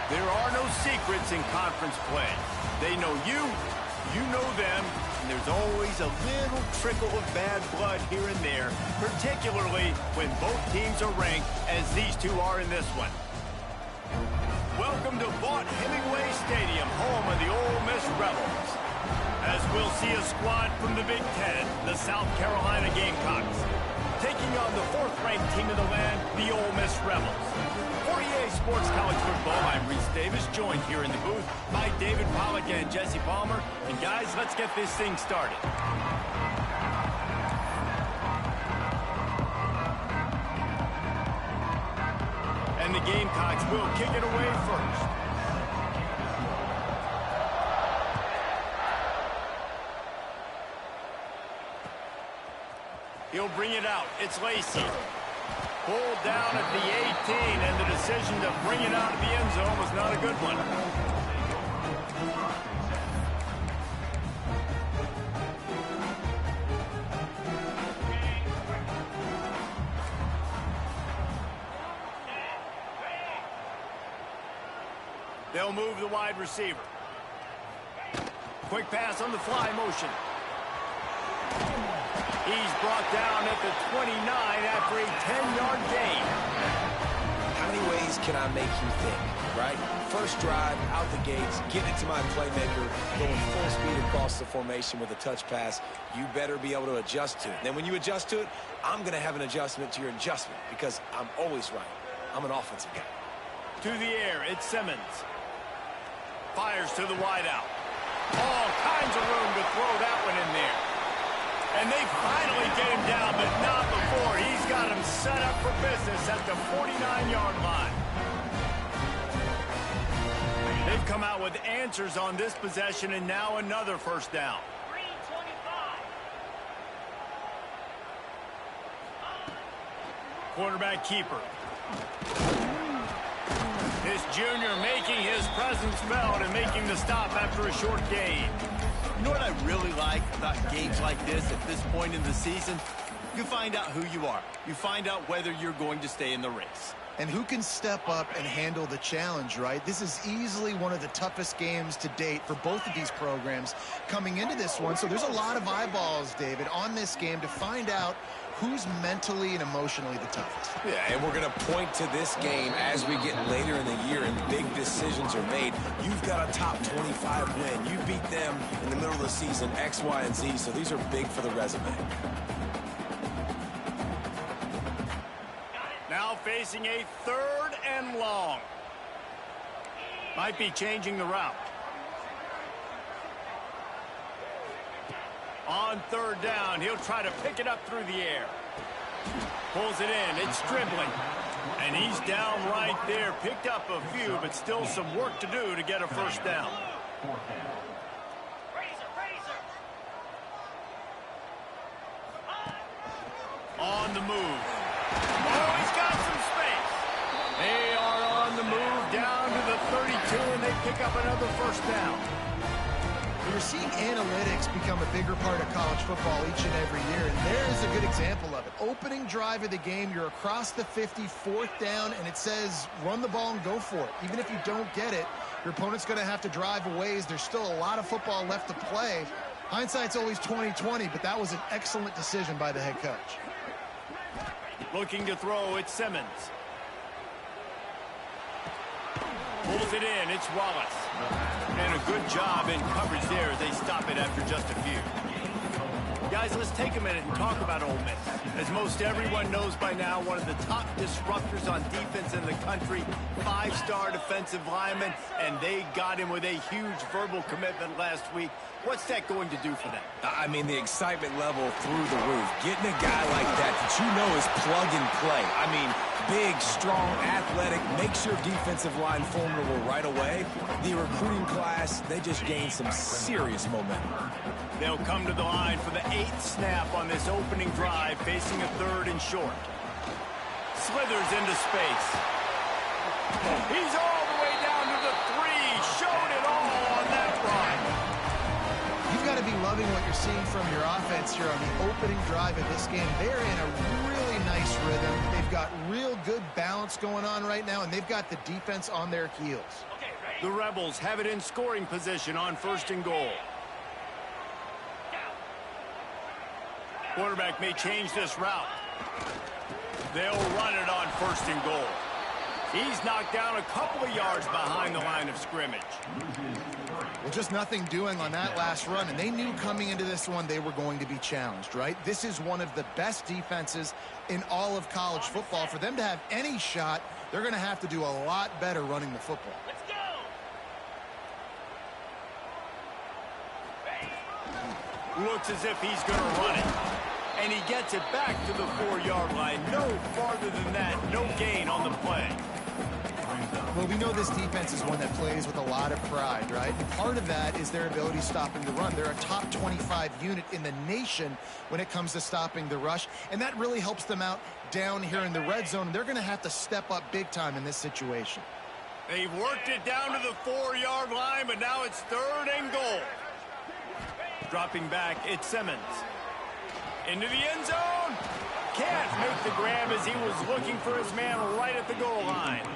There are no secrets in conference play. They know you, you know them, and there's always a little trickle of bad blood here and there, particularly when both teams are ranked, as these two are in this one. Welcome to Vaught-Hemingway Stadium, home of the Ole Miss Rebels. As we'll see a squad from the Big Ten, the South Carolina Gamecocks, taking on the fourth-ranked team in the land, the Ole Miss Rebels. For EA Sports College Football, I'm Reese Davis, joined here in the booth by David Pollack and Jesse Palmer. And guys, let's get this thing started. And the Gamecocks will kick it away first. He'll bring it out. It's Lacey. Pulled down at the 18, and the decision to bring it out of the end zone was not a good one. They'll move the wide receiver. Quick pass on the fly motion. He's brought down at the 29 after a 10-yard gain. How many ways can I make you think, right? First drive, out the gates, getting it to my playmaker, going full speed across the formation with a touch pass. You better be able to adjust to it. Then when you adjust to it, I'm going to have an adjustment to your adjustment because I'm always right. I'm an offensive guy. To the air, it's Simmons. Fires to the wideout. All kinds of room to throw that one in there. And they finally get him down, but not before. He's got him set up for business at the 49-yard line. They've come out with answers on this possession, and now another first down. Quarterback keeper. This junior making his presence felt and making the stop after a short gain. You know what I really like about games like this at this point in the season? You find out who you are. You find out whether you're going to stay in the race. And who can step up and handle the challenge, right? This is easily one of the toughest games to date for both of these programs coming into this one. So there's a lot of eyeballs, David, on this game to find out who's mentally and emotionally the toughest. Yeah, and we're going to point to this game as we get later in the year and big decisions are made. You've got a top 25 win. You beat them in the middle of the season, X, Y, and Z, so these are big for the resume. Now facing a 3rd and long. Might be changing the route. On 3rd down, he'll try to pick it up through the air. Pulls it in, it's dribbling. And he's down right there. Picked up a few, but still some work to do to get a first down. On the move. Oh, he's got some space. They are on the move down to the 32, and they pick up another first down. You're seeing analytics become a bigger part of college football each and every year, and there's a good example of it. Opening drive of the game, you're across the 50, 4th down, and it says run the ball and go for it. Even if you don't get it, your opponent's going to have to drive a ways. There's still a lot of football left to play. Hindsight's always 20/20, but that was an excellent decision by the head coach. Looking to throw, it's Simmons. Pulls it in, it's Wallace. And a good job in coverage there as they stop it after just a few. Guys, let's take a minute and talk about Ole Miss. As most everyone knows by now, one of the top disruptors on defense in the country, 5-star defensive lineman, and they got him with a huge verbal commitment last week. What's that going to do for them? I mean, the excitement level through the roof. Getting a guy like that you know is plug and play. I mean, big, strong, athletic, makes your defensive line formidable right away. The recruiting class, they just gained some serious momentum. They'll come to the line for the 8th snap on this opening drive, facing a 3rd and short. Slithers into space. He's all the way down to the 3. Showed it all on that run. You've got to be loving what you're seeing from your offense here on the opening drive of this game. They're in a really nice rhythm. They've got real good balance going on right now, and they've got the defense on their heels. Okay. The Rebels have it in scoring position on 1st and goal. Quarterback may change this route. They'll run it on 1st and goal. He's knocked down a couple of yards behind the line of scrimmage. Well, just nothing doing on that last run, and they knew coming into this one they were going to be challenged, right? This is one of the best defenses in all of college football. For them to have any shot, they're going to have to do a lot better running the football. Let's go! Looks as if he's going to run it. And he gets it back to the 4-yard line. No farther than that. No gain on the play. Well, we know this defense is one that plays with a lot of pride, right? And part of that is their ability stopping the run. They're a top 25 unit in the nation when it comes to stopping the rush, and that really helps them out down here in the red zone. They're going to have to step up big time in this situation. They've worked it down to the 4-yard line, but now it's 3rd and goal. Dropping back, it's Simmons. Into the end zone. Can't make the grab as he was looking for his man right at the goal line.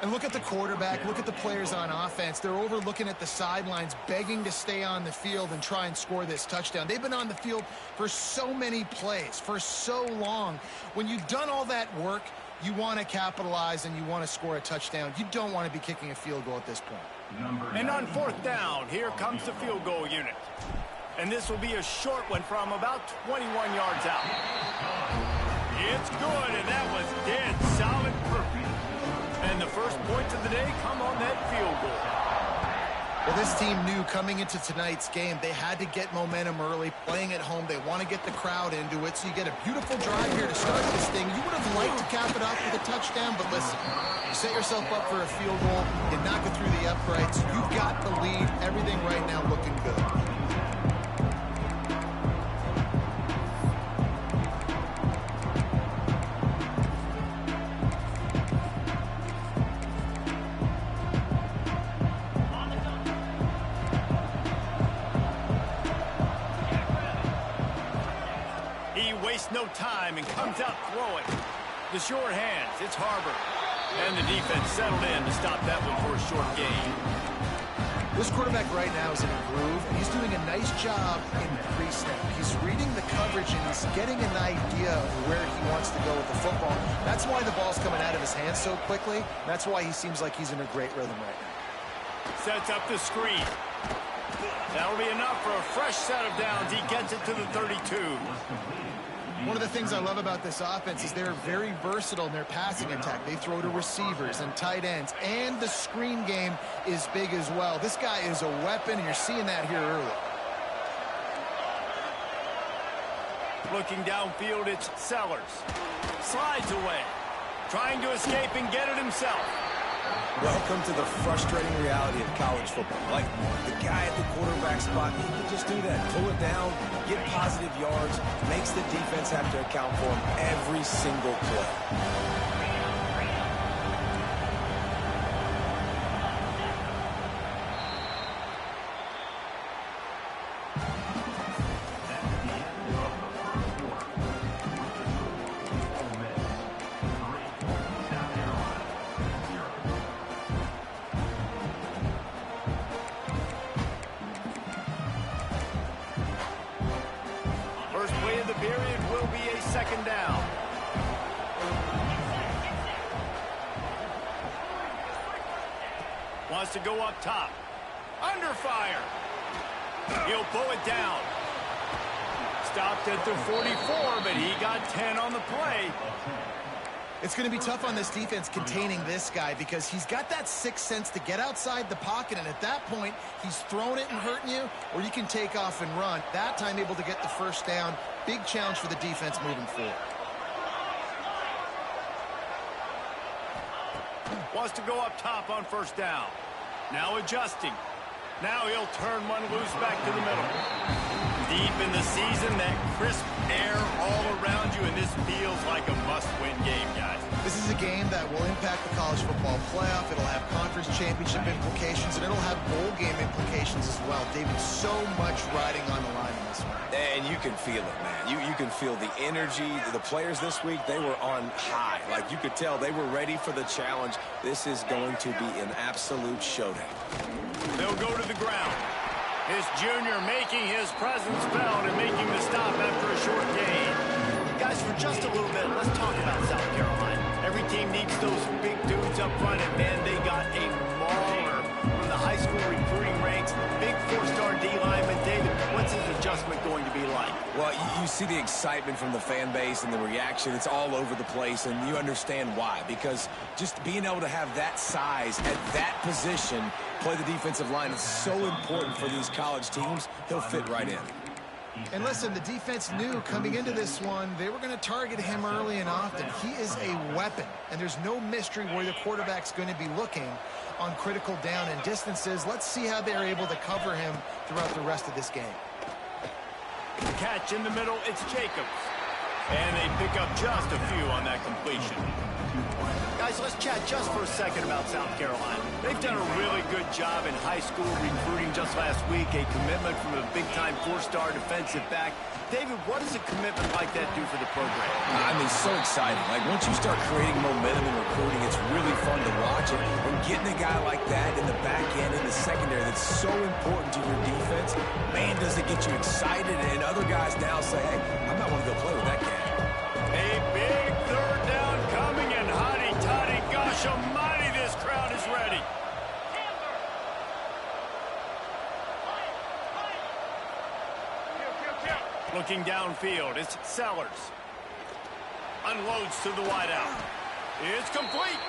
And look at the quarterback, look at the players on offense. They're over looking at the sidelines, begging to stay on the field and try and score this touchdown. They've been on the field for so many plays, for so long. When you've done all that work, you want to capitalize and you want to score a touchdown. You don't want to be kicking a field goal at this point. And on 4th down, here comes the field goal unit. And this will be a short one from about 21 yards out. It's good, and that was dead solid perfect. And the first points of the day come on that field goal. Well, this team knew coming into tonight's game they had to get momentum early, playing at home. They want to get the crowd into it, so you get a beautiful drive here to start this thing. You would have liked to cap it off with a touchdown, but listen, you set yourself up for a field goal, you knock it through the uprights, you've got the lead, everything right now looking good. No time and comes out throwing. The short hands, it's Harbor. And the defense settled in to stop that one for a short gain. This quarterback right now is in a groove, and he's doing a nice job in pre-snap. He's reading the coverage, and he's getting an idea of where he wants to go with the football. That's why the ball's coming out of his hands so quickly. That's why he seems like he's in a great rhythm right now. Sets up the screen. That'll be enough for a fresh set of downs. He gets it to the 32. One of the things I love about this offense is they're very versatile in their passing attack. They throw to receivers and tight ends, and the screen game is big as well. This guy is a weapon, and you're seeing that here early. Looking downfield, it's Sellers. Slides away. Trying to escape and get it himself. Welcome to the frustrating reality of college football. Like, the guy at the quarterback spot, he can just do that. Pull it down, get positive yards, makes the defense have to account for him every single play. Wants to go up top. Under fire. He'll pull it down. Stopped at the 44, but he got 10 on the play. It's going to be tough on this defense containing this guy because he's got that sixth sense to get outside the pocket, and at that point, he's throwing it and hurting you, or you can take off and run. That time able to get the first down. Big challenge for the defense moving forward. Wants to go up top on 1st down. Now adjusting. Now he'll turn one loose back to the middle. Deep in the season, that crisp air all around you, and this feels like a must-win game, guys. This is a game that will impact the college football playoff. It'll have conference championship implications, and it'll have bowl game implications as well. David, so much riding on the line in this one. And you can feel it, man. You can feel the energy. The players this week, they were on high. Like, you could tell they were ready for the challenge. This is going to be an absolute showdown. They'll go to the ground. This junior making his presence felt and making the stop after a short gain. Guys, for just a little bit, let's talk about South Carolina. Every team needs those big dudes up front, and man, they got a mauler from the high school recruiting ranks. Big four-star D lineman. David, what's his adjustment going to be like? Well, you see the excitement from the fan base and the reaction. It's all over the place, and you understand why. Because just being able to have that size at that position, play the defensive line, is so important for these college teams. He'll fit right in. And listen, the defense knew coming into this one, they were going to target him early and often. He is a weapon, and there's no mystery where the quarterback's going to be looking on critical down and distances. Let's see how they're able to cover him throughout the rest of this game. Catch in the middle, it's Jacobs. And they pick up just a few on that completion. Guys, let's chat just for a second about South Carolina. They've done a really good job in high school recruiting just last week, a commitment from a big-time four-star defensive back. David, what does a commitment like that do for the program? I mean, so exciting. Like, once you start creating momentum in recruiting, it's really fun to watch it. And getting a guy like that in the back end, in the secondary, that's so important to your defense, man, does it get you excited. And other guys now say, hey, I might want to go play with that guy. A big third down coming, and hotty-toddy, gosh almighty, this crowd is ready. Looking downfield, it's Sellers. Unloads to the wideout. It's complete.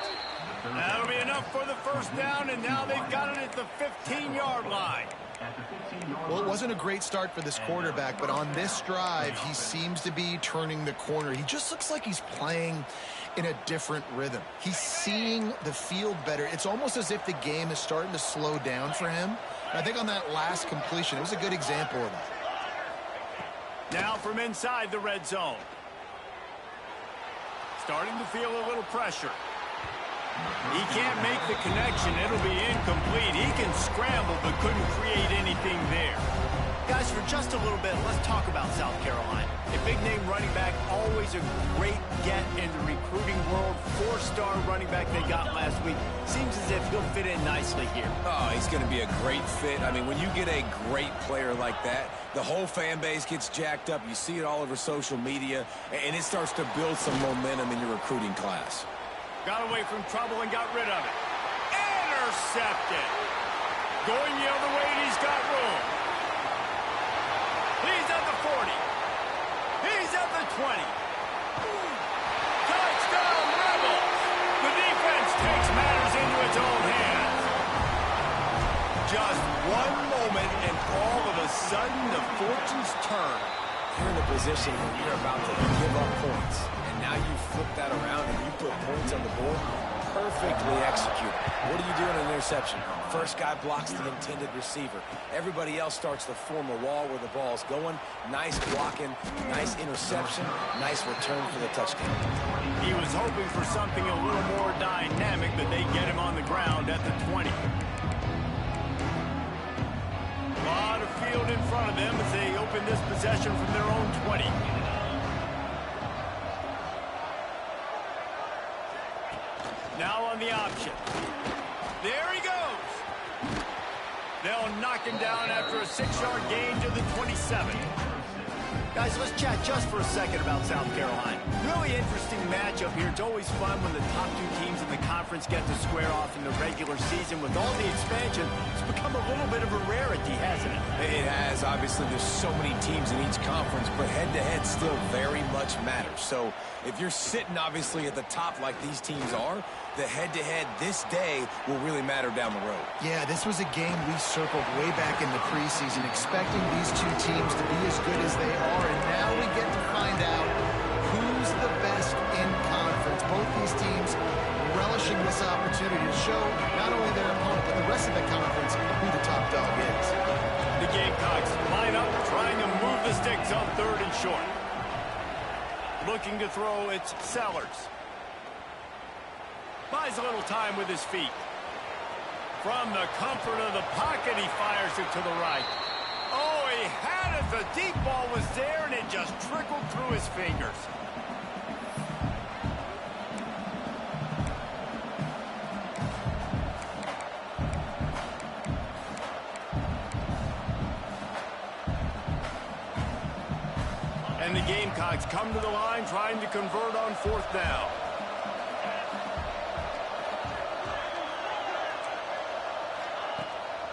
That'll be enough for the first down, and now they've got it at the 15-yard line. Well, it wasn't a great start for this quarterback, but on this drive, he seems to be turning the corner. He just looks like he's playing in a different rhythm. He's seeing the field better. It's almost as if the game is starting to slow down for him. And I think on that last completion, it was a good example of that. Now from inside the red zone. Starting to feel a little pressure. He can't make the connection. It'll be incomplete. He can scramble but couldn't create anything there. Guys, for just a little bit, let's talk about South Carolina. A big-name running back, always a great get in the recruiting world. Four-star running back they got last week. Seems as if he'll fit in nicely here. Oh, he's going to be a great fit. I mean, when you get a great player like that, the whole fan base gets jacked up. You see it all over social media, and it starts to build some momentum in your recruiting class. Got away from trouble and got rid of it. Intercepted. Going the other way, and he's got room. He's at the 40. He's at the 20. Touchdown, Rebels. The defense takes matters into its own hands. Just one moment, and all of a sudden, the fortunes turn. You're in a position where you're about to give up points, and now you flip that around and you put points on the board. Perfectly executed. What do you do in an interception? First guy blocks the intended receiver. Everybody else starts to form a wall where the ball's going. Nice blocking, nice interception, nice return for the touchdown. He was hoping for something a little more dynamic, but they get him on the ground at the 20. A lot of field in front of them as they open this possession from their own 20. Now on the option. There he goes. They'll knock him down after a 6-yard gain to the 27. Guys, let's chat just for a second about South Carolina. Really interesting matchup here. It's always fun when the top two teams in the conference get to square off in the regular season. With all the expansion, it's become a little bit of a rarity, hasn't it? It has. Obviously, there's so many teams in each conference, but head-to-head still very much matters. So if you're sitting, obviously, at the top like these teams are, the head-to-head this day will really matter down the road. Yeah, this was a game we circled way back in the preseason, expecting these two teams to be as good as they are, and now we get to find out who's the best in conference. Both these teams relishing this opportunity to show not only their opponent, but the rest of the conference who the top dog is. The Gamecocks line up, trying to move the sticks on 3rd and short. Looking to throw, it's Sellers. Buys a little time with his feet. From the comfort of the pocket, he fires it to the right. Oh, he had it. The deep ball was there, and it just trickled through his fingers. And the Gamecocks come to the line trying to convert on 4th down.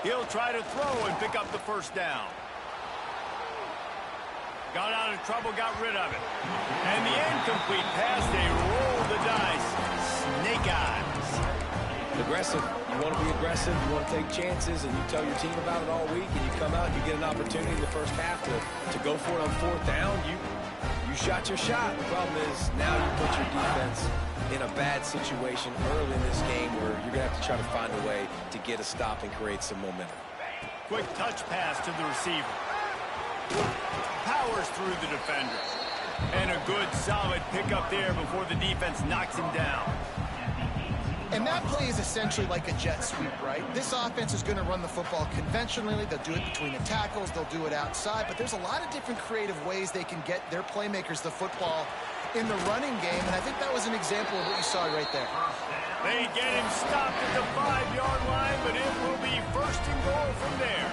He'll try to throw and pick up the 1st down. Got out of trouble, got rid of it. And the incomplete pass, they roll the dice. Snake eyes. Aggressive. You want to be aggressive, you want to take chances, and you tell your team about it all week, and you come out and you get an opportunity in the first half to go for it on 4th down. You shot your shot. The problem is now you put your defense in a bad situation early in this game where you're going to have to try to find a way to get a stop and create some momentum. Quick touch pass to the receiver. Powers through the defender. And a good, solid pickup there before the defense knocks him down. And that play is essentially like a jet sweep, right? This offense is going to run the football conventionally. They'll do it between the tackles. They'll do it outside. But there's a lot of different creative ways they can get their playmakers the football in the running game. And I think that was an example of what you saw right there. They get him stopped at the 5-yard line, but it will be 1st and goal from there.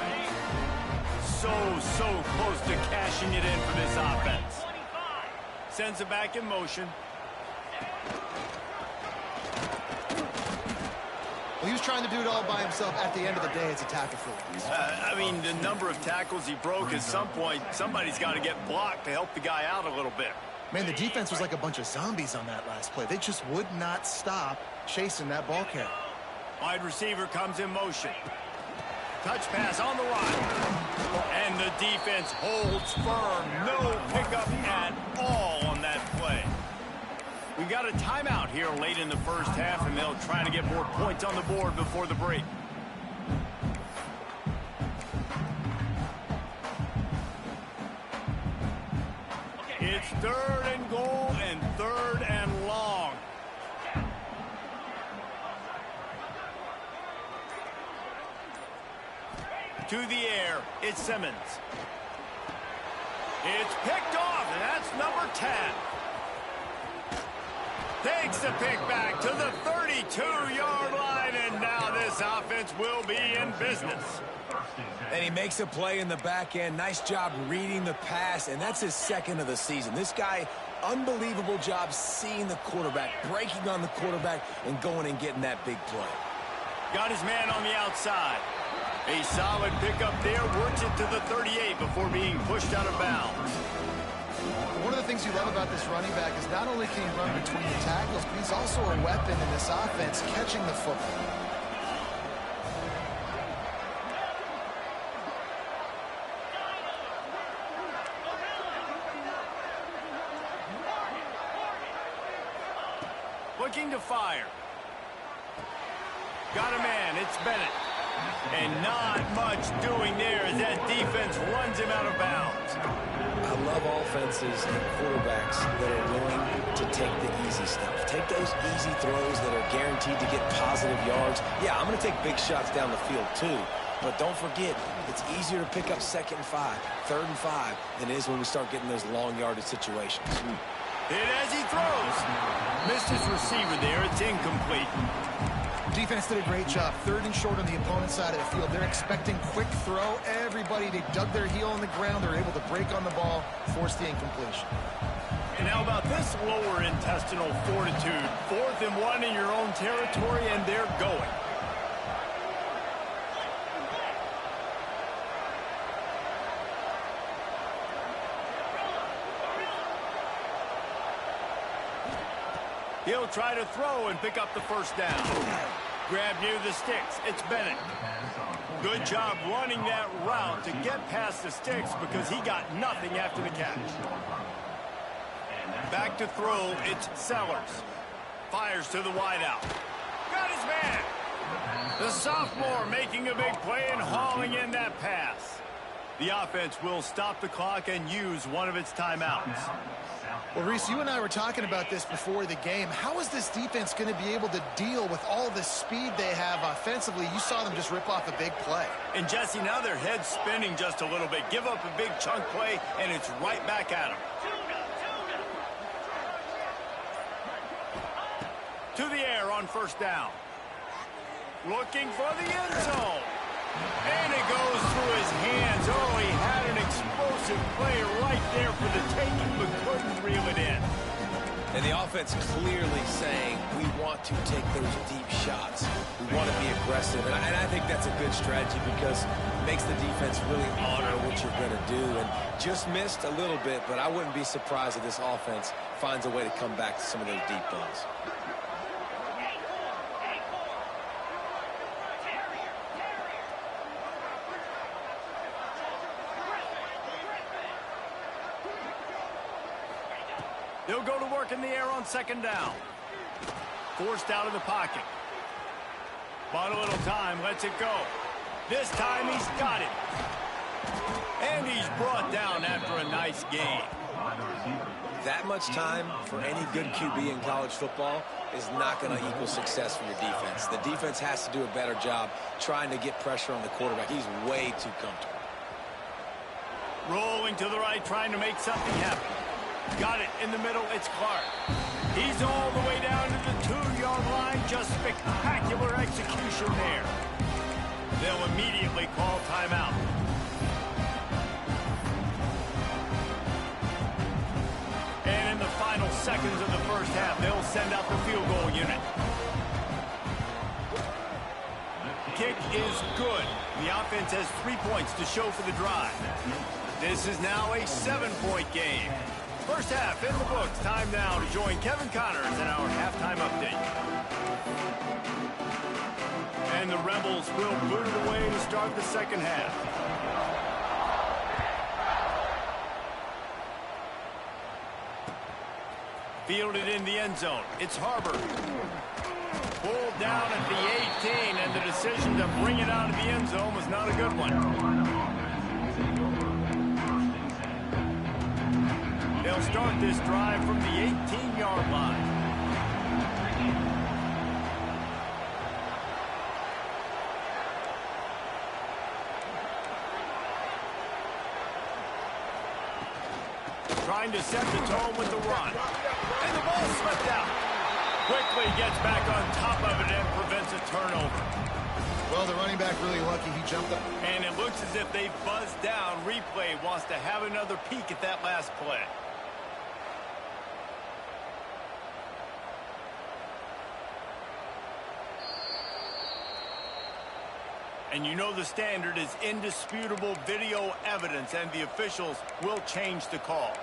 So close to cashing it in for this offense. Sends it back in motion. Well, he was trying to do it all by himself. At the end of the day, it's a tackle for him. I mean, the number of tackles he broke, at some point, somebody's got to get blocked to help the guy out a little bit. Man, the defense was like a bunch of zombies on that last play. They just would not stop chasing that ball carrier. Wide receiver comes in motion. Touch pass on the right. And the defense holds firm. No pickup at all on that play. We've got a timeout here late in the first half, and they'll try to get more points on the board before the break. It's 3rd and goal and 3rd and long. To the air, it's Simmons. It's picked off, and that's number 10. Takes the pick back to the 32-yard line, and now this offense will be in business. And he makes a play in the back end. Nice job reading the pass, and that's his 2nd of the season. This guy, unbelievable job seeing the quarterback, breaking on the quarterback, and going and getting that big play. Got his man on the outside. A solid pickup there, works it to the 38 before being pushed out of bounds. One of the things you love about this running back is not only can he run between the tackles, but he's also a weapon in this offense, catching the football. Looking to fire. Got a man, it's Bennett. And not much doing there as that defense runs him out of bounds. I love offenses and quarterbacks that are willing to take the easy stuff. Take those easy throws that are guaranteed to get positive yards. Yeah, I'm going to take big shots down the field too. But don't forget, it's easier to pick up 2nd and 5, 3rd and 5 than it is when we start getting those long yardage situations. Hit as he throws. Missed his receiver there. It's incomplete. Defense did a great job. 3rd and short on the opponent's side of the field. They're expecting quick throw. Everybody, they dug their heel on the ground. They're able to break on the ball, force the incompletion. And how about this lower intestinal fortitude? 4th and 1 in your own territory, and they're going. He'll try to throw and pick up the 1st down. Grab near the sticks. It's Bennett. Good job running that route to get past the sticks because he got nothing after the catch. Back to throw. It's Sellers. Fires to the wideout. Got his man. The sophomore making a big play and hauling in that pass. The offense will stop the clock and use one of its timeouts. Well, Reese, you and I were talking about this before the game. How is this defense going to be able to deal with all the speed they have offensively? You saw them just rip off a big play. And, Jesse, now their head's spinning just a little bit. Give up a big chunk play, and it's right back at them. To the air on first down. Looking for the end zone. And it goes through his hands. Oh, he had an explosive play right there for the taking, but couldn't reel it in. And the offense clearly saying, we want to take those deep shots. We want to be aggressive. And I think that's a good strategy because it makes the defense really honor what you're going to do. And just missed a little bit, but I wouldn't be surprised if this offense finds a way to come back to some of those deep balls. They'll go to work in the air on second down. Forced out of the pocket. Bought a little time, lets it go. This time he's got it. And he's brought down after a nice gain. That much time for any good QB in college football is not going to equal success for your defense. The defense has to do a better job trying to get pressure on the quarterback. He's way too comfortable. Rolling to the right, trying to make something happen. Got it in the middle, it's Clark. He's all the way down to the 2-yard line. Just spectacular execution there. They'll immediately call timeout. And in the final seconds of the first half, they'll send out the field goal unit. Kick is good. The offense has 3 points to show for the drive. This is now a 7-point game. First half in the books. Time now to join Kevin Connors in our halftime update. And the Rebels will boot it away to start the second half. Fielded in the end zone. It's Harbor. Pulled down at the 18, and the decision to bring it out of the end zone was not a good one. They'll start this drive from the 18-yard line. Trying to set the tone with the run. And the ball slipped out. Quickly gets back on top of it and prevents a turnover. Well, the running back really lucky. He jumped up. And it looks as if they buzzed down. Replay wants to have another peek at that last play. And you know the standard is indisputable video evidence, and the officials will change the call.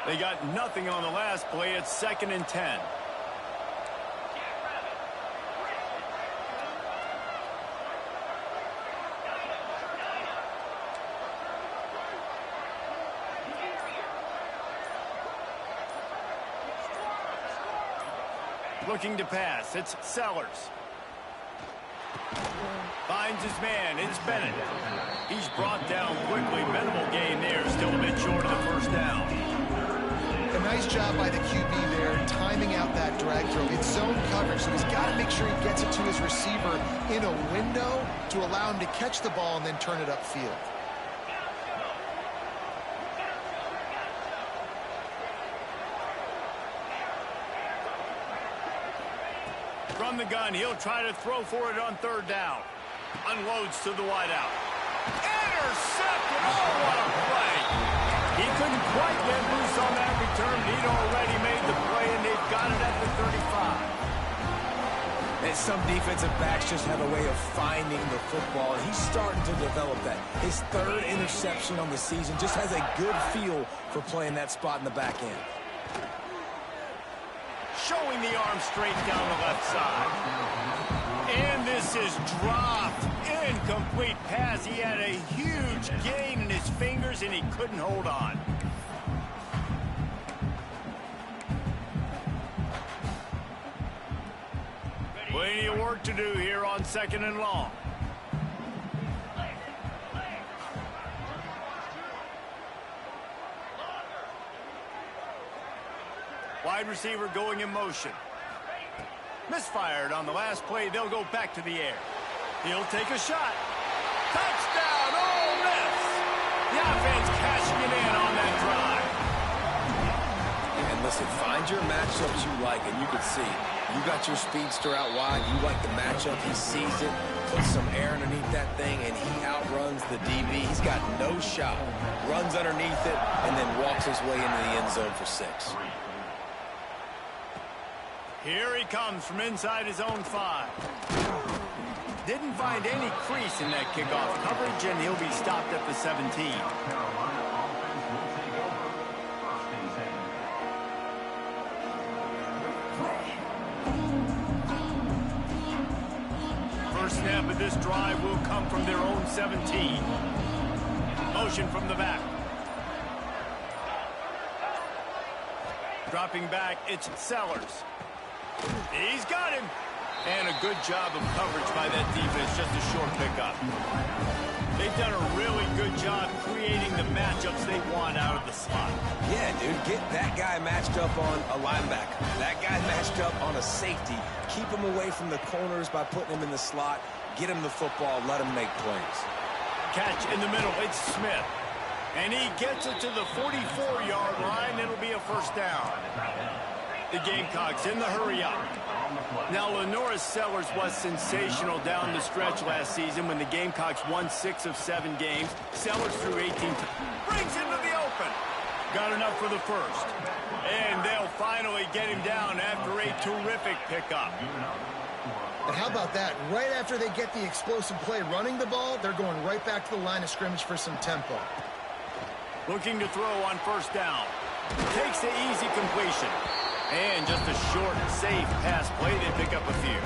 They got nothing on the last play. It's 2nd and 10. Looking to pass. It's Sellers. Finds his man. It's Bennett. He's brought down quickly. Minimal gain there. Still a bit short of the first down. A nice job by the QB there, timing out that drag throw. It's zone coverage, so he's got to make sure he gets it to his receiver in a window to allow him to catch the ball and then turn it upfield. From the gun, he'll try to throw for it on 3rd down. Unloads to the wideout. Intercepted! Oh, what a play! He couldn't quite get loose on that return. He'd already made the play, and they've got it at the 35. And some defensive backs just have a way of finding the football, and he's starting to develop that. His 3rd interception on the season, just has a good feel for playing that spot in the back end. Showing the arm straight down the left side. And this is dropped. Incomplete pass. He had a huge gain in his fingers, and he couldn't hold on. Plenty of work to do here on 2nd and long. Wide receiver going in motion. Misfired on the last play. They'll go back to the air. He'll take a shot. Touchdown, Ole Miss! The offense cashing it in on that drive. And listen, find your matchups you like, and you can see. You got your speedster out wide. You like the matchup. He sees it, puts some air underneath that thing, and he outruns the DB. He's got no shot. Runs underneath it, and then walks his way into the end zone for 6. Here he comes from inside his own 5. Didn't find any crease in that kickoff coverage, and he'll be stopped at the 17. First snap of this drive will come from their own 17. Motion from the back. Dropping back, it's Sellers. He's got him. And a good job of coverage by that defense, just a short pickup. They've done a really good job creating the matchups they want out of the slot. Yeah, dude, get that guy matched up on a linebacker. That guy matched up on a safety. Keep him away from the corners by putting him in the slot. Get him the football, let him make plays. Catch in the middle, it's Smith. And he gets it to the 44-yard line. It'll be a first down. The Gamecocks in the hurry-up. Now, Lenoris Sellers was sensational down the stretch last season when the Gamecocks won 6 of 7 games. Sellers threw 18 brings him to the open. Got enough for the first. And they'll finally get him down after a terrific pickup. And how about that? Right after they get the explosive play running the ball, they're going right back to the line of scrimmage for some tempo. Looking to throw on first down. Takes the easy completion. And just a short, safe pass play, they pick up a few.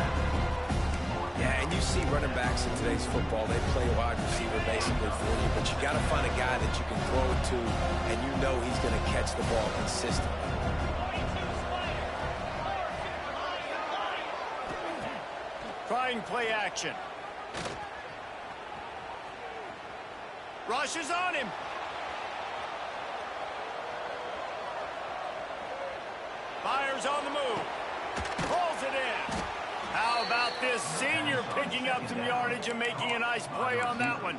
Yeah, and you see running backs in today's football, they play wide receiver basically for you, but you got to find a guy that you can throw it to, and you know he's going to catch the ball consistently. Trying play action. Rush is on him. Fires on the move. Pulls it in. How about this senior picking up some yardage and making a nice play on that one?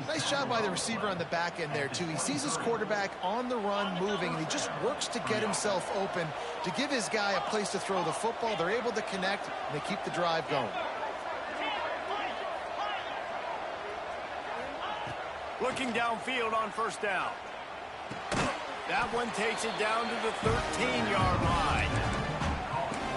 Nice job by the receiver on the back end there, too. He sees his quarterback on the run moving, and he just works to get himself open to give his guy a place to throw the football. They're able to connect, and they keep the drive going. Looking downfield on first down. That one takes it down to the 13-yard line.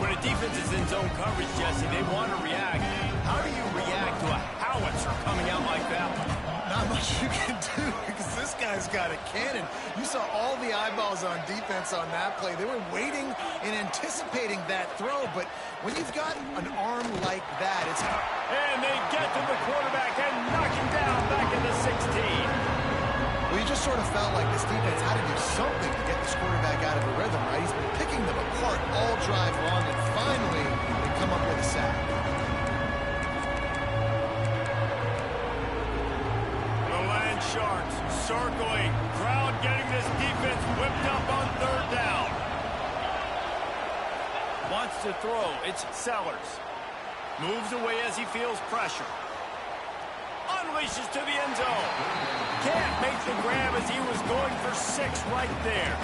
When a defense is in zone coverage, Jesse, they want to react. How do you react to a howitzer coming out like that one? Not much you can do because this guy's got a cannon. You saw all the eyeballs on defense on that play. They were waiting and anticipating that throw, but when you've got an arm like that, it's... And they get to the quarterback and knock him down back at the 16. Well, you just sort of felt like this defense had to do something to get this quarterback out of a rhythm, right? He's been picking them apart all drive long, and finally they come up with a sack. The Land Sharks circling. Crowd getting this defense whipped up on third down. Wants to throw. It's Sellers. Moves away as he feels pressure. Unleashes to the end zone. Can't make the grab as he was going for 6 right there.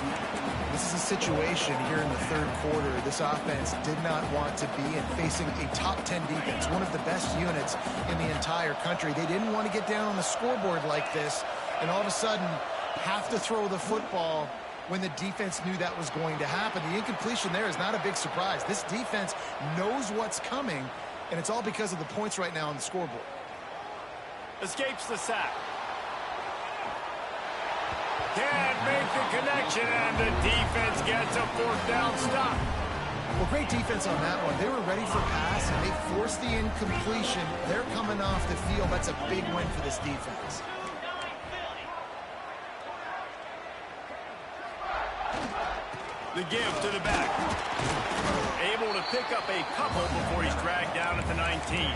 This is a situation here in the third quarter this offense did not want to be in, facing a top 10 defense, one of the best units in the entire country. They didn't want to get down on the scoreboard like this and all of a sudden have to throw the football when the defense knew that was going to happen. The incompletion there is not a big surprise. This defense knows what's coming, and it's all because of the points right now on the scoreboard. Escapes the sack. Can't make the connection, and the defense gets a fourth down stop. Well, great defense on that one. They were ready for pass, and they forced the incompletion. They're coming off the field. That's a big win for this defense. The give to the back. Able to pick up a couple before he's dragged down at the 19.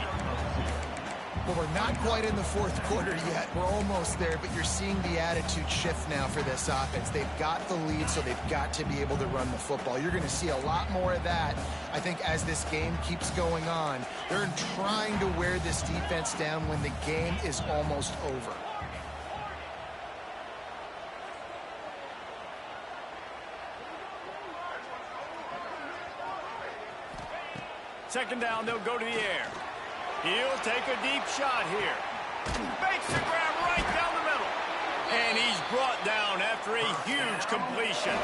Well, we're not quite in the fourth quarter yet. We're almost there, but you're seeing the attitude shift now for this offense. They've got the lead, so they've got to be able to run the football. You're going to see a lot more of that, I think, as this game keeps going on. They're trying to wear this defense down when the game is almost over. Second down, they'll go to the air. He'll take a deep shot here. Makes the grab right down the middle. And he's brought down after a huge completion.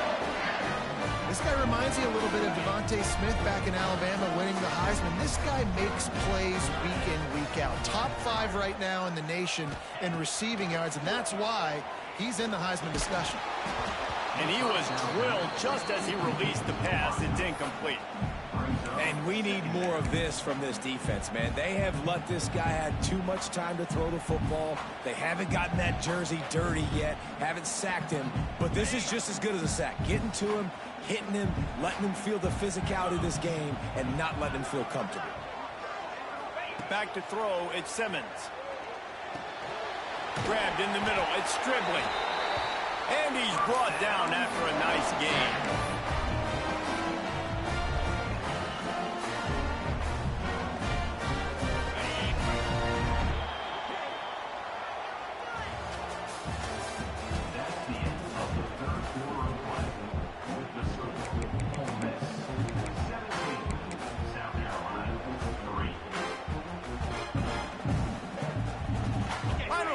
This guy reminds me a little bit of Devontae Smith back in Alabama winning the Heisman. This guy makes plays week in, week out. Top 5 right now in the nation in receiving yards, and that's why he's in the Heisman discussion. And he was drilled just as he released the pass. It's incomplete. And we need more of this from this defense, man. They have let this guy have too much time to throw the football. They haven't gotten that jersey dirty yet, haven't sacked him. But this is just as good as a sack. Getting to him, hitting him, letting him feel the physicality of this game, and not letting him feel comfortable. Back to throw, it's Simmons. Grabbed in the middle, it's Stribling. And he's brought down after a nice gain.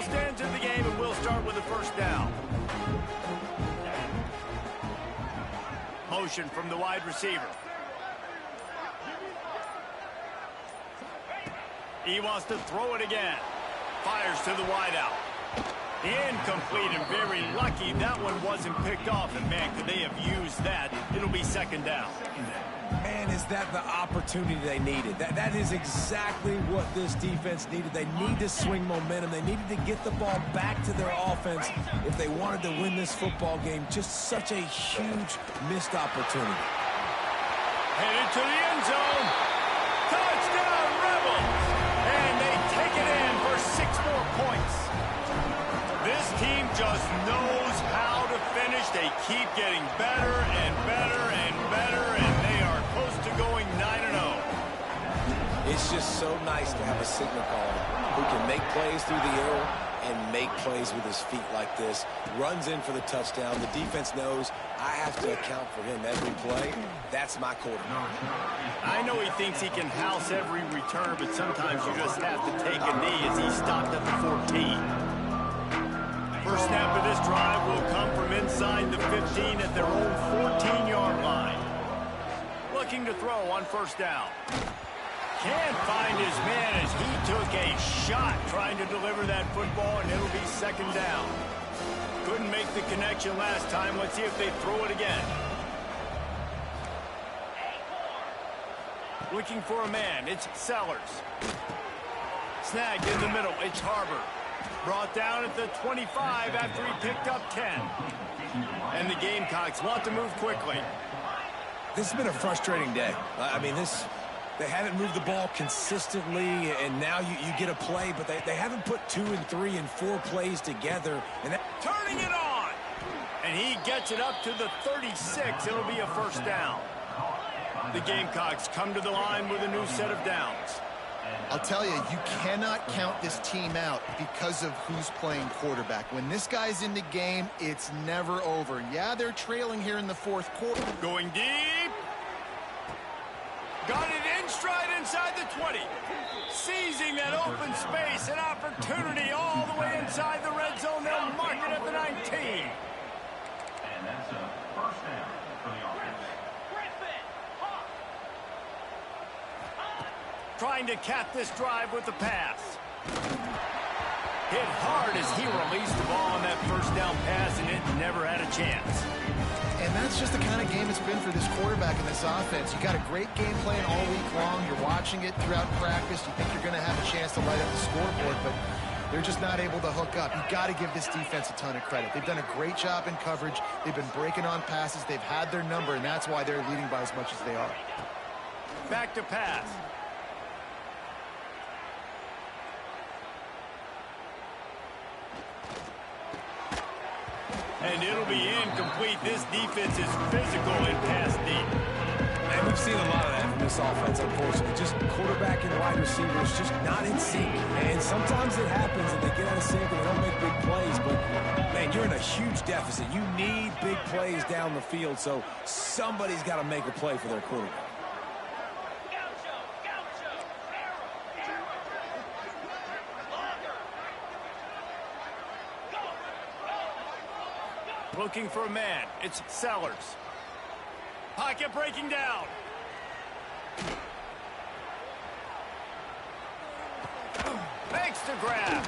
Stands in the game, and we'll start with the first down. Motion from the wide receiver. He wants to throw it again. Fires to the wideout. Incomplete, and very lucky that one wasn't picked off. And man, could they have used that? It'll be second down. Man, is that the opportunity they needed? That is exactly what this defense needed. They need to swing momentum. They needed to get the ball back to their offense if they wanted to win this football game. Just such a huge missed opportunity. Headed to the end zone. Touchdown, Rebels! And they take it in for 6 more points. This team just knows how to finish. They keep getting better and better and better, and they are close to going 9-0. It's just so nice to have a signal caller who can make plays through the air and make plays with his feet like this. Runs in for the touchdown. The defense knows I have to account for him every play. That's my quarterback. I know he thinks he can house every return, but sometimes you just have to take a knee as he stopped at the 14. First snap of this drive will come from inside the 15 at their own 14-yard line. Looking to throw on first down. Can't find his man as he took a shot trying to deliver that football, and it'll be second down. Couldn't make the connection last time. Let's see if they throw it again. Looking for a man. It's Sellers. Snagged in the middle. It's Harbor. Brought down at the 25 after he picked up 10. And the Gamecocks want to move quickly. This has been a frustrating day. I mean, they haven't moved the ball consistently, and now you get a play, but they haven't put 2 and 3 and 4 plays together. And turning it on! And he gets it up to the 36. It'll be a first down. The Gamecocks come to the line with a new set of downs. I'll tell you, you cannot count this team out because of who's playing quarterback. When this guy's in the game, it's never over. Yeah, they're trailing here in the fourth quarter. Going deep. Got it in stride inside the 20. Seizing that open space, an opportunity all the way inside the red zone. They'll mark it at the 19. And that's a first down for the offense. Trying to cap this drive with the pass. Hit hard as he released the ball on that first down pass, and it never had a chance. And that's just the kind of game it's been for this quarterback in this offense. You got a great game plan all week long. You're watching it throughout practice. You think you're going to have a chance to light up the scoreboard, but they're just not able to hook up. You got to give this defense a ton of credit. They've done a great job in coverage. They've been breaking on passes. They've had their number, and that's why they're leading by as much as they are. Back to pass. And it'll be incomplete. This defense is physical and pass deep. And we've seen a lot of that from this offense, unfortunately. Just quarterback and wide receivers just not in sync. And sometimes it happens and they get out of sync and they don't make big plays. But, man, you're in a huge deficit. You need big plays down the field, so somebody's got to make a play for their quarterback. Looking for a man. It's Sellers. Pocket breaking down. Makes the grab.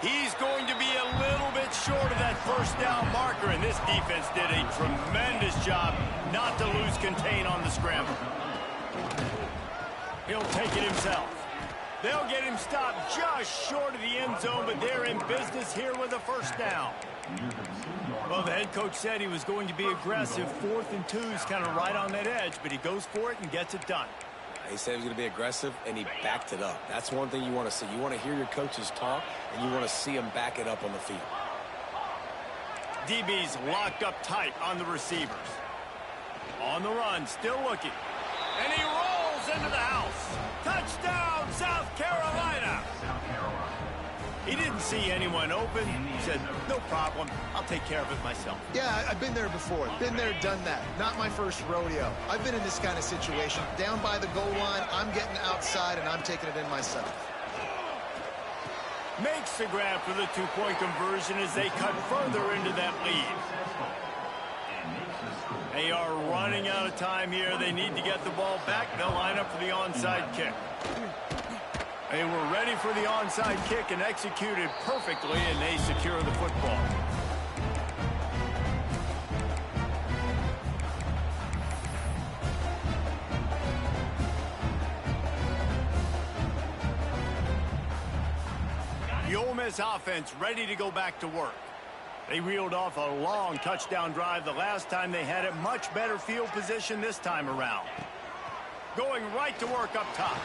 He's going to be a little bit short of that first down marker, and this defense did a tremendous job not to lose contain on the scramble. He'll take it himself. They'll get him stopped just short of the end zone, but they're in business here with a first down. Well, the head coach said he was going to be aggressive. 4th and 2 is kind of right on that edge, but he goes for it and gets it done. He said he was going to be aggressive, and he backed it up. That's one thing you want to see. You want to hear your coaches talk, and you want to see them back it up on the field. DB's locked up tight on the receivers. On the run, still looking. And he rolls into the house. Touchdown, South Carolina. He didn't see anyone open. He said, no problem. I'll take care of it myself. Yeah, I've been there before. Been there, done that. Not my first rodeo. I've been in this kind of situation. Down by the goal line, I'm getting outside, and I'm taking it in myself. Makes the grab for the two-point conversion as they cut further into that lead. They are running out of time here. They need to get the ball back. They'll line up for the onside kick. They were ready for the onside kick and executed perfectly, and they secure the football. The Ole Miss offense ready to go back to work. They reeled off a long touchdown drive the last time they had it. Much better field position this time around. Going right to work up top.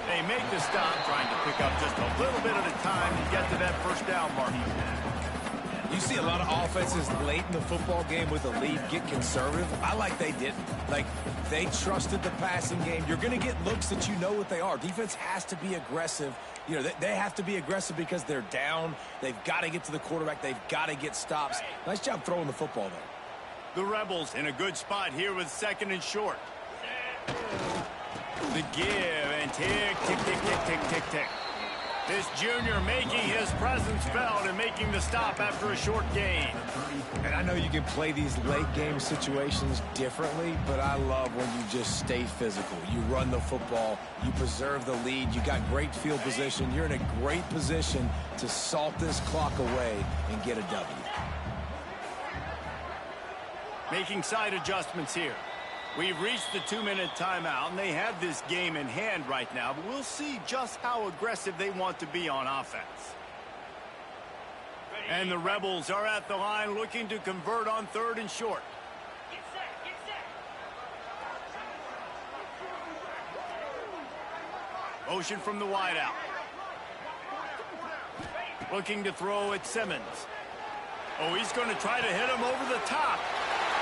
They make the stop, trying to pick up just a little bit at a time to get to that first down mark. You see a lot of offenses late in the football game with a lead get conservative. I like they didn't. Like, they trusted the passing game. You're going to get looks that you know what they are. Defense has to be aggressive. You know, they have to be aggressive because they're down. They've got to get to the quarterback. They've got to get stops. Nice job throwing the football there. The Rebels in a good spot here with 2nd and short. The give and tick, tick, tick, tick, tick, tick, tick. This junior making his presence felt and making the stop after a short gain. And I know you can play these late game situations differently, but I love when you just stay physical. You run the football, you preserve the lead, you got great field position. You're in a great position to salt this clock away and get a W. Making side adjustments here. We've reached the 2-minute timeout, and they have this game in hand right now, but we'll see just how aggressive they want to be on offense. And the Rebels are at the line looking to convert on 3rd and short. Motion from the wideout. Looking to throw at Simmons. Oh, he's going to try to hit him over the top.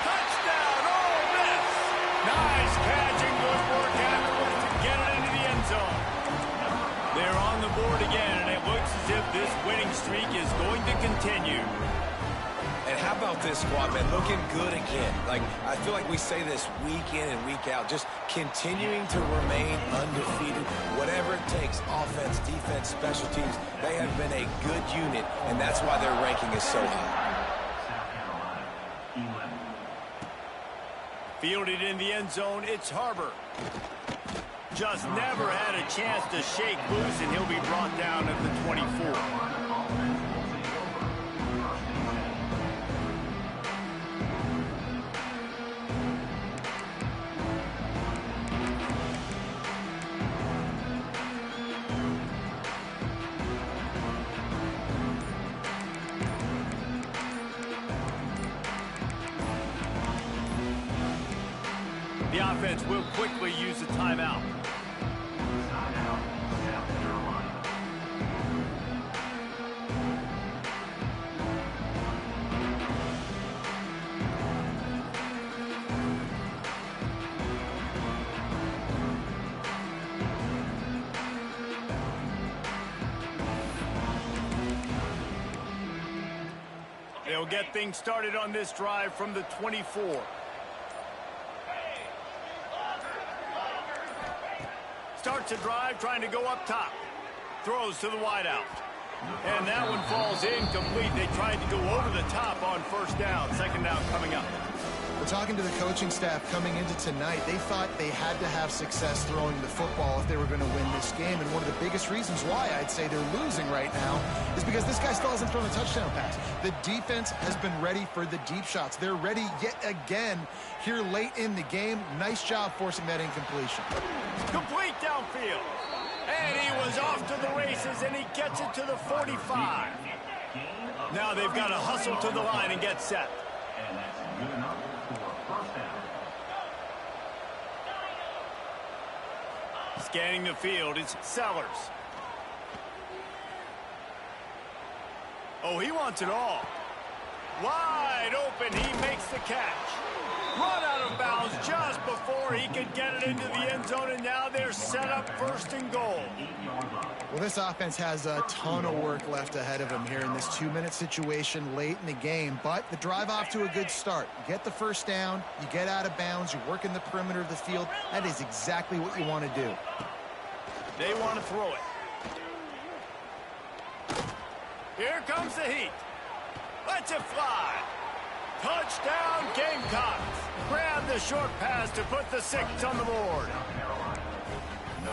Touchdown, Ole Miss! Nice catch and good work afterwards to get it into the end zone. They're on the board again, and it looks as if this winning streak is going to continue. And how about this squad, man? Looking good again. Like, I feel like we say this week in and week out, just continuing to remain undefeated. Whatever it takes, offense, defense, special teams, they have been a good unit, and that's why their ranking is so high. Fielded in the end zone, it's Harbor. Just never had a chance to shake loose, and he'll be brought down at the 24. The offense will quickly use a timeout. They'll get things started on this drive from the 24. Starts a drive trying to go up top. Throws to the wideout. And that one falls incomplete. They tried to go over the top on first down. Second down coming up. We're talking to the coaching staff coming into tonight. They thought they had to have success throwing the football if they were going to win this game. And one of the biggest reasons why I'd say they're losing right now is because this guy still hasn't thrown a touchdown pass. The defense has been ready for the deep shots. They're ready yet again here late in the game. Nice job forcing that incompletion. Complete downfield. And he was off to the races, and he gets it to the 45. Now they've got to hustle to the line and get set. And that's good enough for first down. Scanning the field, it's Sellers. Oh, he wants it all. Wide open, he makes the catch. Run out of bounds just before he could get it into the end zone, and now they're set up first and goal. Well, this offense has a ton of work left ahead of them here in this 2-minute situation late in the game, but the drive off to a good start. You get the first down, you get out of bounds, you work in the perimeter of the field. That is exactly what you want to do. They want to throw it. Here comes the heat. Let's it fly. Touchdown, Gamecocks. Grab the short pass to put the 6 on the board.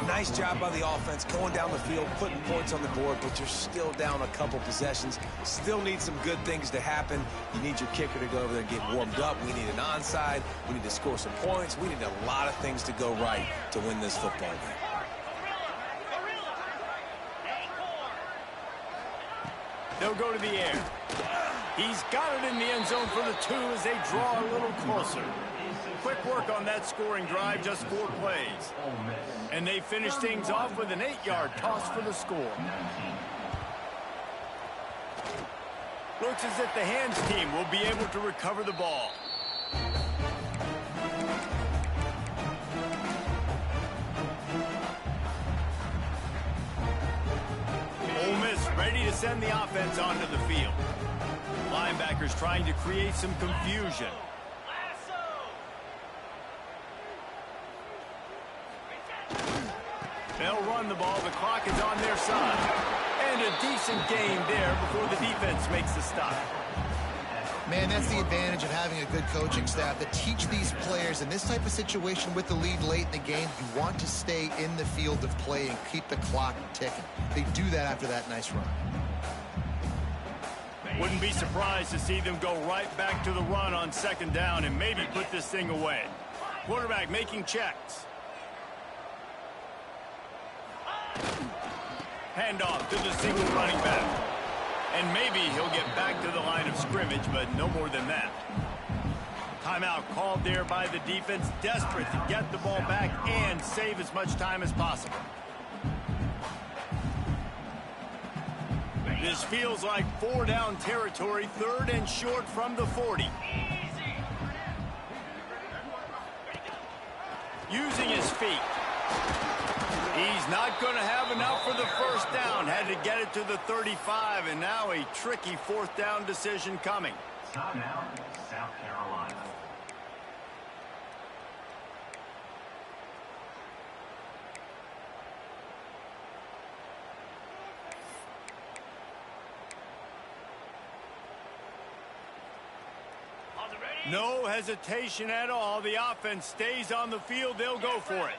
Nice job by the offense going down the field, putting points on the board, but you're still down a couple possessions. Still need some good things to happen. You need your kicker to go over there and get warmed up. We need an onside. We need to score some points. We need a lot of things to go right to win this football game. They'll go to the air. He's got it in the end zone for the 2 as they draw a little closer. Quick work on that scoring drive, just 4 plays. And they finish things off with an 8-yard toss for the score. Looks as if the hands team will be able to recover the ball. Ole Miss ready to send the offense onto the field. Linebackers trying to create some confusion. They'll run the ball. The clock is on their side. And a decent game there before the defense makes the stop. Man, that's the advantage of having a good coaching staff that teach these players in this type of situation with the lead late in the game. You want to stay in the field of play and keep the clock ticking. They do that after that nice run. Wouldn't be surprised to see them go right back to the run on second down and maybe put this thing away. Quarterback making checks. Handoff to the single running back. And maybe he'll get back to the line of scrimmage, but no more than that. Timeout called there by the defense, desperate to get the ball back and save as much time as possible. This feels like 4-down territory, 3rd and short from the 40. Using his feet. He's not going to have enough for the first down. Had to get it to the 35, and now a tricky 4th down decision coming. Timeout, South Carolina. No hesitation at all. The offense stays on the field. They'll go for it.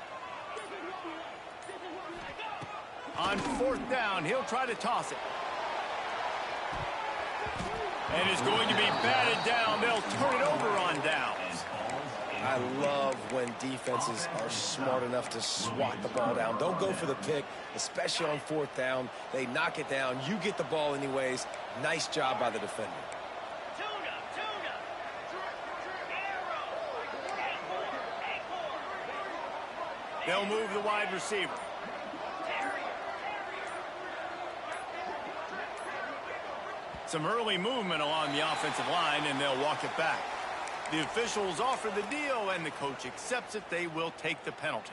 On 4th down, he'll try to toss it. And it's going to be batted down. They'll turn it over on downs. I love when defenses are smart enough to swat the ball down. Don't go for the pick, especially on 4th down. They knock it down. You get the ball anyways. Nice job by the defender. They'll move the wide receiver. Some early movement along the offensive line, and they'll walk it back. The officials offer the deal, and the coach accepts it. They will take the penalty.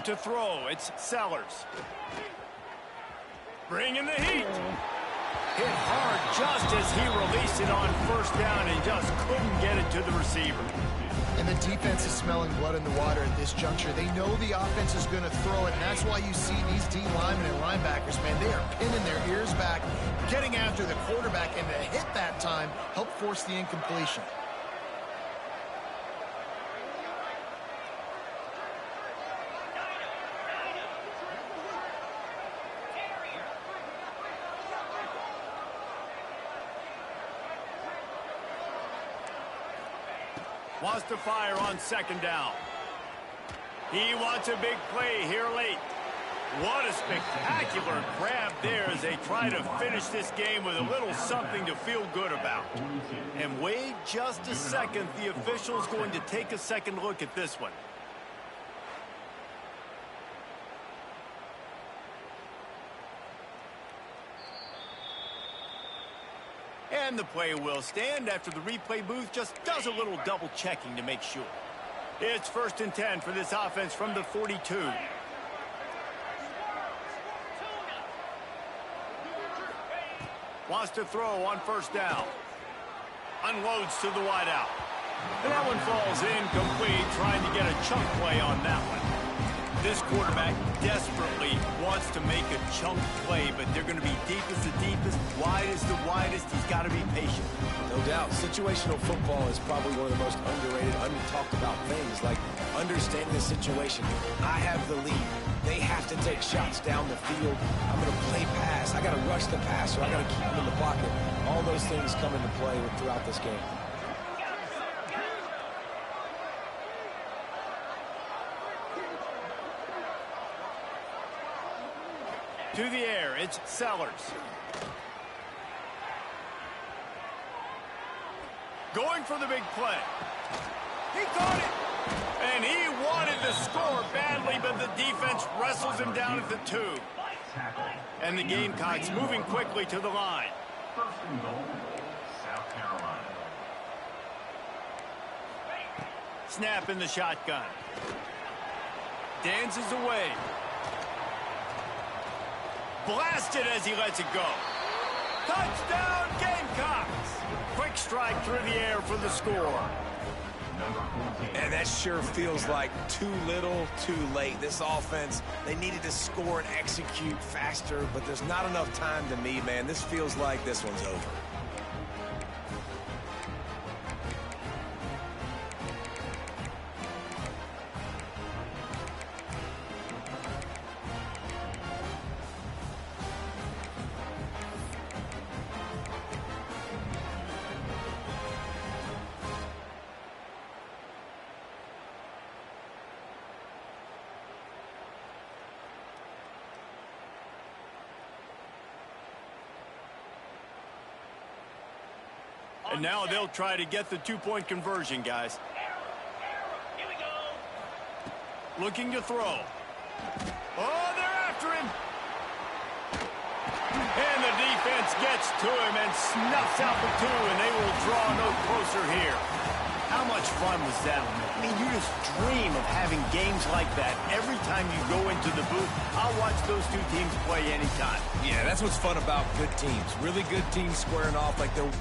to throw. It's Sellers. Bringing the heat. Hit hard just as he released it on first down and just couldn't get it to the receiver. And the defense is smelling blood in the water at this juncture. They know the offense is going to throw it, and that's why you see these D linemen and linebackers, man, they are pinning their ears back, getting after the quarterback, and to hit that time, help force the incompletion. Wants to fire on second down. He wants a big play here late. What a spectacular grab there as they try to finish this game with a little something to feel good about. And wait just a second. The official's going to take a second look at this one. And the play will stand after the replay booth just does a little double checking to make sure. It's 1st and 10 for this offense from the 42. Wants to throw on first down. Unloads to the wideout. And that one falls incomplete, trying to get a chunk play on that one. This quarterback desperately wants to make a chunk play, but they're going to be deepest the deepest, widest the widest. He's got to be patient. No doubt. Situational football is probably one of the most underrated, under-talked about things, like understanding the situation. I have the lead. They have to take shots down the field. I'm going to play pass. I got to rush the passer. I got to keep him in the pocket. All those things come into play throughout this game. To the air, it's Sellers. Going for the big play. He caught it. And he wanted to score badly, but the defense wrestles him down at the 2. And the Gamecocks moving quickly to the line. 1st and goal, South Carolina. Snap in the shotgun. Dances away. Blasted as he lets it go. Touchdown, Gamecocks! Quick strike through the air for the score. And that sure feels like too little, too late. This offense, they needed to score and execute faster, but there's not enough time to me, man. This feels like this one's over. And now they'll try to get the 2-point conversion, guys. Here we go. Looking to throw. Oh, they're after him. And the defense gets to him and snuffs out the 2, and they will draw no closer here. How much fun was that? I mean, you just dream of having games like that every time you go into the booth. I'll watch those 2 teams play anytime. Yeah, that's what's fun about good teams. Really good teams squaring off like they're